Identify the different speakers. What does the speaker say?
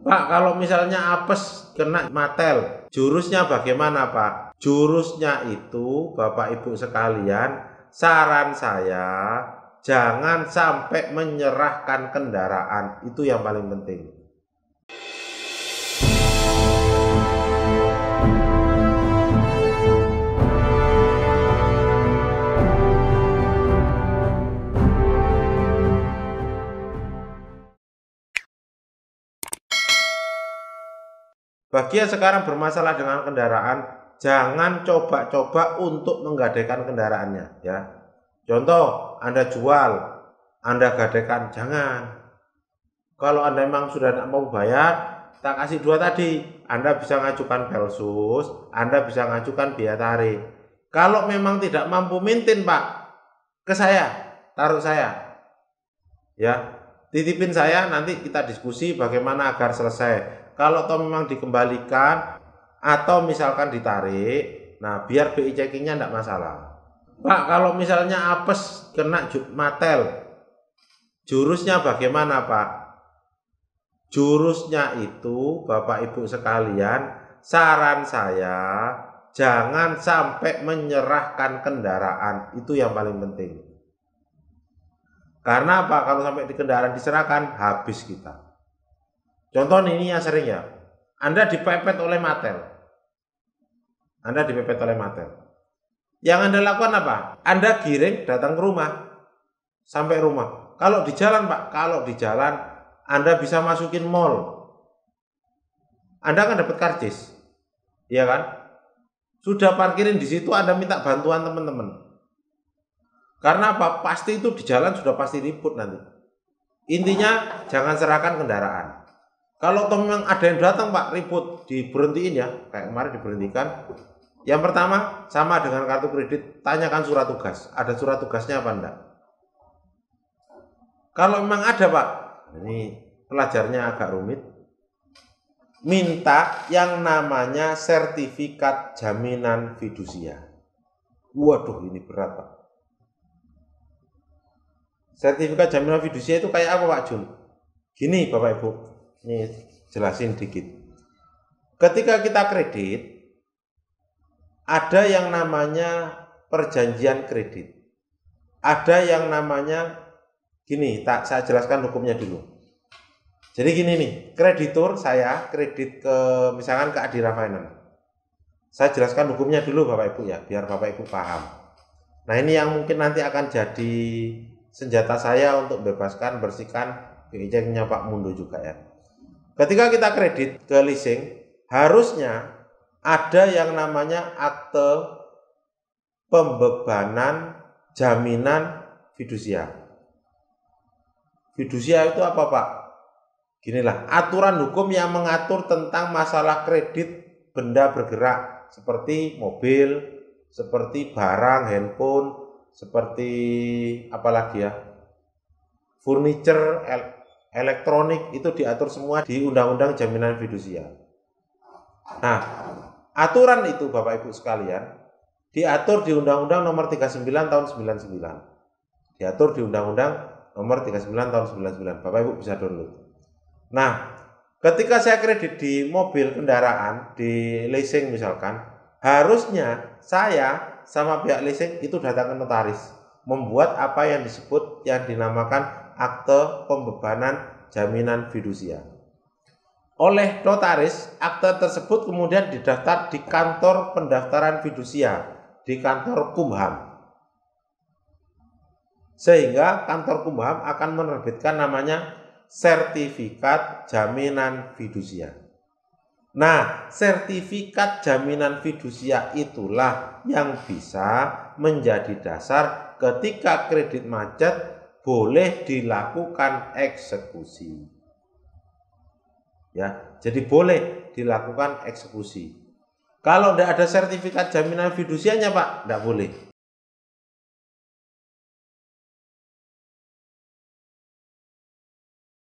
Speaker 1: Pak, kalau misalnya apes kena matel, jurusnya bagaimana, Pak? Jurusnya itu, Bapak Ibu sekalian, saran saya jangan sampai menyerahkan kendaraan. Itu yang paling penting. Bagi yang sekarang bermasalah dengan kendaraan, jangan coba-coba untuk menggadaikan kendaraannya, ya. Contoh, Anda jual, Anda gadaikan, jangan. Kalau Anda memang sudah tidak mau bayar, tak kasih dua tadi, Anda bisa ngajukan pelsus, Anda bisa ngajukan biaya tarik. Kalau memang tidak mampu maintain, Pak, ke saya, taruh saya, ya. Titipin saya, nanti kita diskusi bagaimana agar selesai. Kalau toh memang dikembalikan atau misalkan ditarik, nah biar BI checkingnya tidak masalah. Pak, kalau misalnya apes kena matel, jurusnya bagaimana, Pak? Jurusnya itu, Bapak Ibu sekalian, saran saya jangan sampai menyerahkan kendaraan. Itu yang paling penting. Karena apa? Kalau sampai di kendaraan diserahkan, habis kita. Contoh ini yang sering ya, Anda dipepet oleh matel. Anda dipepet oleh matel. Yang Anda lakukan apa? Anda giring datang ke rumah, sampai rumah. Kalau di jalan, Pak, kalau di jalan Anda bisa masukin mall. Anda akan dapat karcis, iya kan? Sudah parkirin di situ, Anda minta bantuan teman-teman. Karena apa? Pasti itu di jalan sudah pasti ribut nanti. Intinya jangan serahkan kendaraan. Kalau memang ada yang datang, Pak, ribut, diberhentiin ya, kayak kemarin diberhentikan. Yang pertama, sama dengan kartu kredit, tanyakan surat tugas. Ada surat tugasnya apa enggak? Kalau memang ada, Pak, ini pelajarnya agak rumit, minta yang namanya sertifikat jaminan fidusia. Waduh, ini berat, Pak. Sertifikat jaminan fidusia itu kayak apa, Pak Jun? Gini, Bapak Ibu. Ini jelasin dikit. Ketika kita kredit, ada yang namanya perjanjian kredit. Ada yang namanya, gini, saya jelaskan hukumnya dulu. Jadi gini nih, kreditur saya kredit ke misalkan ke Adira Finance. Saya jelaskan hukumnya dulu Bapak Ibu ya, biar Bapak Ibu paham. Nah ini yang mungkin nanti akan jadi senjata saya untuk bebaskan, bersihkan BI checkingnya Pak Mundo juga ya. Ketika kita kredit ke leasing, harusnya ada yang namanya akte pembebanan jaminan fidusia. Fidusia itu apa, Pak? Ginilah, aturan hukum yang mengatur tentang masalah kredit benda bergerak seperti mobil, seperti barang, handphone, seperti apalagi ya, furniture, elektronik, itu diatur semua di Undang-Undang Jaminan Fidusia. Nah, aturan itu Bapak Ibu sekalian diatur di Undang-Undang Nomor 39 Tahun 99. Diatur di Undang-Undang Nomor 39 Tahun 99. Bapak Ibu bisa download. Nah, ketika saya kredit di mobil kendaraan, di leasing misalkan, harusnya saya sama pihak leasing itu datang ke notaris, membuat apa yang disebut yang dinamakan akte pembebanan jaminan fidusia. Oleh notaris, akte tersebut kemudian didaftar di kantor pendaftaran fidusia, di kantor Kumham. Sehingga kantor Kumham akan menerbitkan namanya sertifikat jaminan fidusia. Nah, sertifikat jaminan fidusia itulah yang bisa menjadi dasar ketika kredit macet boleh dilakukan eksekusi. Ya, jadi boleh dilakukan eksekusi. Kalau tidak ada sertifikat jaminan fidusianya, Pak, tidak boleh.